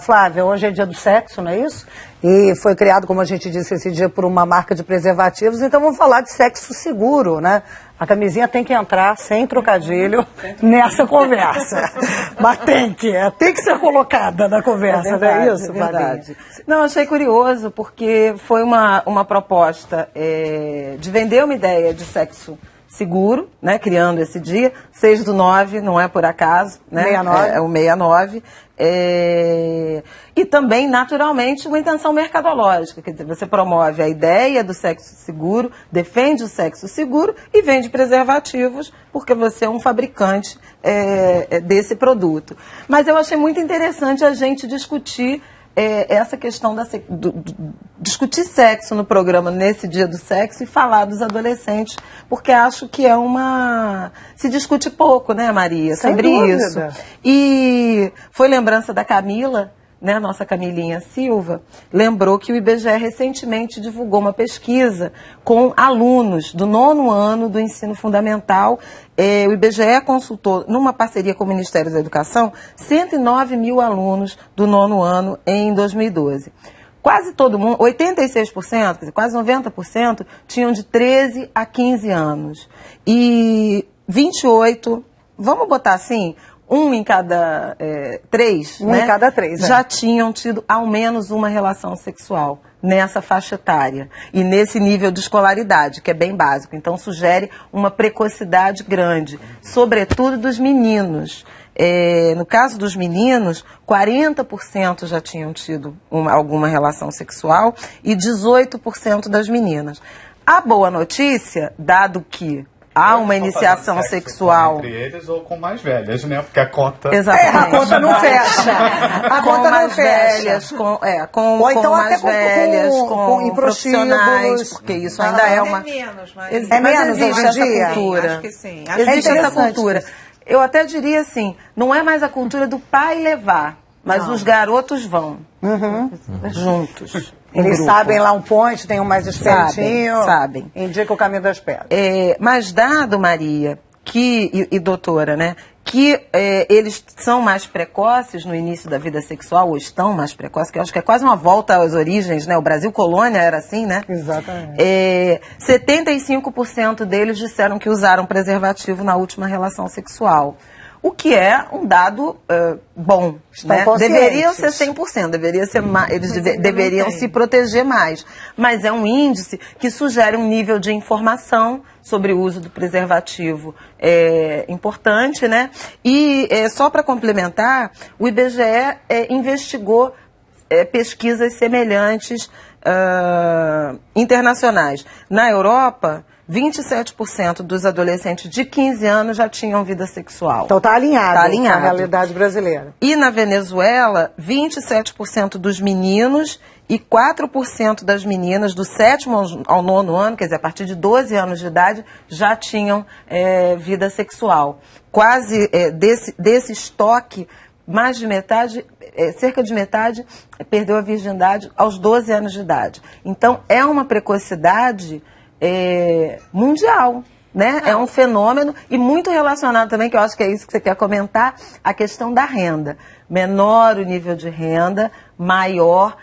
Flávia, hoje é dia do sexo, não é isso? E foi criado, como a gente disse, esse dia por uma marca de preservativos, então vamos falar de sexo seguro, né? A camisinha tem que entrar, sem trocadilho, nessa conversa. Mas tem que ser colocada na conversa, verdade, não é isso, verdade. Não, achei curioso, porque foi uma proposta de vender uma ideia de sexo seguro, né, criando esse dia, 6/9, não é por acaso, né, 69. é o 69, e também, naturalmente, uma intenção mercadológica, quer dizer, você promove a ideia do sexo seguro, defende o sexo seguro e vende preservativos, porque você é um fabricante desse produto. Mas eu achei muito interessante a gente discutir essa questão discutir sexo no programa nesse dia do sexo e falar dos adolescentes, porque acho que se discute pouco, né, Maria, Sem sobre dúvida. isso. E foi lembrança da Camila, né, nossa Camilinha Silva, lembrou que o IBGE recentemente divulgou uma pesquisa com alunos do 9º ano do ensino fundamental. O IBGE consultou, numa parceria com o Ministério da Educação, 109 mil alunos do 9º ano em 2012. Quase todo mundo, 86%, quer dizer, quase 90%, tinham de 13 a 15 anos. E 28, vamos botar assim, um em cada 3, né? Em cada 3, já tinham tido ao menos uma relação sexual nessa faixa etária e nesse nível de escolaridade, que é bem básico. Então, sugere uma precocidade grande, sobretudo dos meninos. No caso dos meninos, 40% já tinham tido alguma relação sexual e 18% das meninas. A boa notícia, dado que há uma iniciação sexual entre eles ou com mais velhas, né? Porque a conta... Exatamente. A conta não fecha. A com conta não mais fecha. velhas, Ou então mais até velhas, com com profissionais, prostíbulos. porque isso ainda é uma... menos, mas... É menos existe hoje em essa dia? cultura. Sim, acho que sim. Existe essa interessante cultura. isso. Eu até diria assim, não é mais a cultura do pai levar, mas os garotos vão juntos. em Eles grupo. sabem lá um ponte, tem um mais espertinho. Sabem. Indica o caminho das pedras. Mas dado, Maria, e doutora, né, que eles são mais precoces no início da vida sexual, ou estão mais precoces, que eu acho que é quase uma volta às origens, né? O Brasil colônia era assim, né? Exatamente. 75% deles disseram que usaram preservativo na última relação sexual. O que é um dado bom, Estão né? conscientes. Deveria ser 100%, deveria ser eles deveriam se proteger mais. Mas é um índice que sugere um nível de informação sobre o uso do preservativo importante, né? E só para complementar, o IBGE investigou pesquisas semelhantes internacionais. Na Europa, 27% dos adolescentes de 15 anos já tinham vida sexual. Então está alinhado, Tá alinhado. com a realidade brasileira. E na Venezuela, 27% dos meninos e 4% das meninas do 7º ao 9º ano, quer dizer, a partir de 12 anos de idade, já tinham vida sexual. Quase desse estoque, mais de metade, cerca de metade, perdeu a virgindade aos 12 anos de idade. Então, é uma precocidade mundial, né? É um fenômeno e muito relacionado também, que eu acho que é isso que você quer comentar, a questão da renda. Menor o nível de renda, maior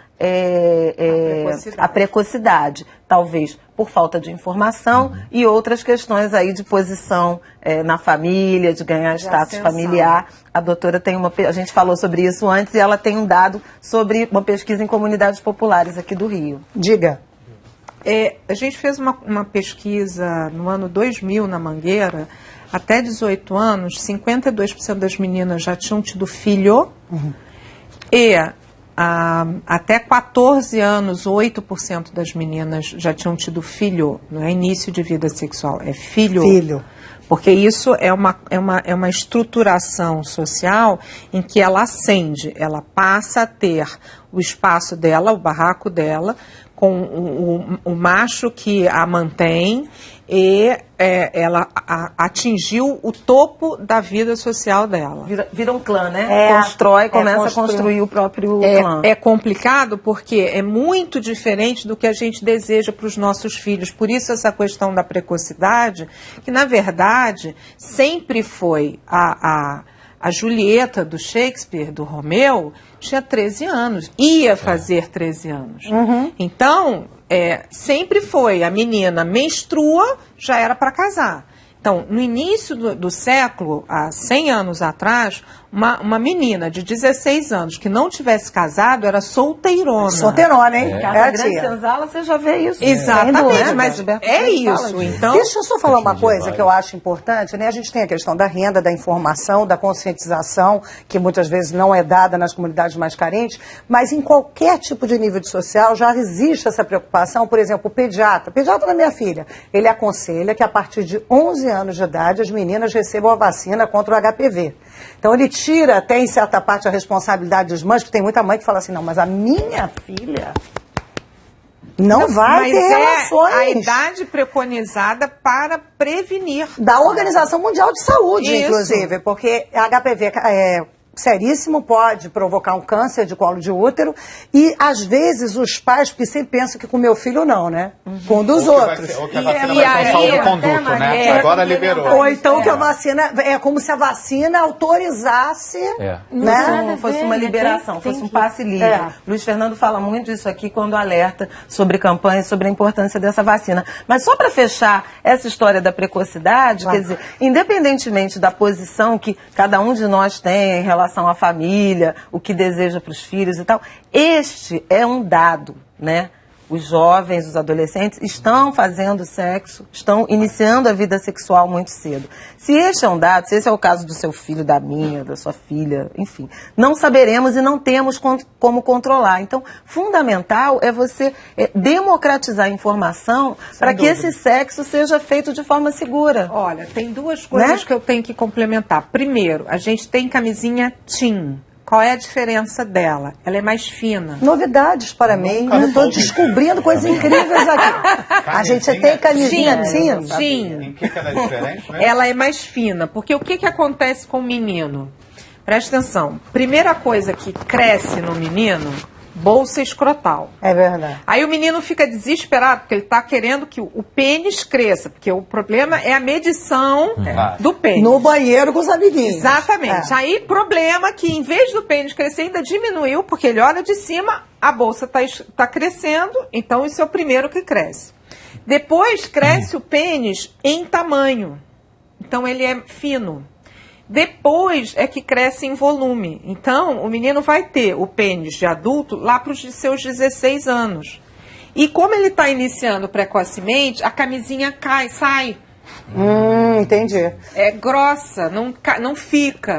a precocidade. Talvez por falta de informação e outras questões aí de posição na família, de ganhar status familiar. A doutora tem a gente falou sobre isso antes e ela tem um dado sobre uma pesquisa em comunidades populares aqui do Rio. Diga. A gente fez uma pesquisa no ano 2000 na Mangueira. Até 18 anos, 52% das meninas já tinham tido filho. E até 14 anos, 8% das meninas já tinham tido filho. Não é início de vida sexual, é filho. Filho. Porque isso é uma estruturação social em que ela ascende, ela passa a ter o espaço dela, o barraco dela, com o macho que a mantém e ela atingiu o topo da vida social dela. Vira um clã, né? Começa a construir o próprio clã. É complicado porque é muito diferente do que a gente deseja para os nossos filhos. Por isso essa questão da precocidade, que na verdade sempre foi A Julieta, do Shakespeare, do Romeu, tinha 13 anos, ia fazer 13 anos. Então, sempre foi, a menina menstrua, já era para casar. Então, no início do século, há 100 anos atrás, uma menina de 16 anos que não tivesse casado era solteirona. Solteirona, hein? Casa Grande Senzala, você já vê isso. Exatamente, mas Gilberto é Freire fala isso. disso. Então, deixa eu só falar uma coisa que eu acho importante, né? A gente tem a questão da renda, da informação, da conscientização, que muitas vezes não é dada nas comunidades mais carentes, mas em qualquer tipo de nível de social já existe essa preocupação. Por exemplo, o pediatra da minha filha, ele aconselha que a partir de 11 anos de idade as meninas recebam a vacina contra o HPV. Então ele tira até em certa parte a responsabilidade dos mães, porque tem muita mãe que fala assim, não, mas a minha filha não vai ter relações. A idade preconizada para prevenir. Da Organização Mundial de Saúde, Isso. inclusive, porque HPV é seríssimo, pode provocar um câncer de colo de útero, e às vezes os pais, porque sempre pensam que com meu filho não, né? Com um dos outros. Ou que a vacina vai ser um salvo-conduto, né? Agora liberou. Ou então que a vacina, é como se a vacina autorizasse, né? Fosse uma liberação, fosse um passe livre. Luiz Fernando fala muito isso aqui quando alerta sobre campanhas, sobre a importância dessa vacina. Mas só para fechar essa história da precocidade, quer dizer, independentemente da posição que cada um de nós tem em relação à família, o que deseja para os filhos e tal, este é um dado, né? Os jovens, os adolescentes estão fazendo sexo, estão iniciando a vida sexual muito cedo. Se este é um dado, se esse é o caso do seu filho, da minha, da sua filha, enfim, não saberemos e não temos como controlar. Então, fundamental é você democratizar a informação para que esse sexo seja feito de forma segura. Olha, tem duas coisas que eu tenho que complementar. Primeiro, a gente tem camisinha TIM. Qual é a diferença dela? Ela é mais fina. Novidades para mim. Eu estou descobrindo coisas incríveis aqui. A gente tem camisinha Sim. Em que ela é diferente, né? Ela é mais fina, porque o que acontece com o menino? Presta atenção. Primeira coisa que cresce no menino, bolsa escrotal. É verdade. Aí o menino fica desesperado, porque ele está querendo que o pênis cresça, porque o problema é a medição do pênis. No banheiro com os amiguinhos. Exatamente. Aí, problema que em vez do pênis crescer, ainda diminuiu, porque ele olha de cima, a bolsa está crescendo, então isso é o primeiro que cresce. Depois cresce o pênis em tamanho, então ele é fino. Depois é que cresce em volume. Então, o menino vai ter o pênis de adulto lá para os seus 16 anos. E como ele está iniciando precocemente, a camisinha sai. Entendi. É grossa, não fica.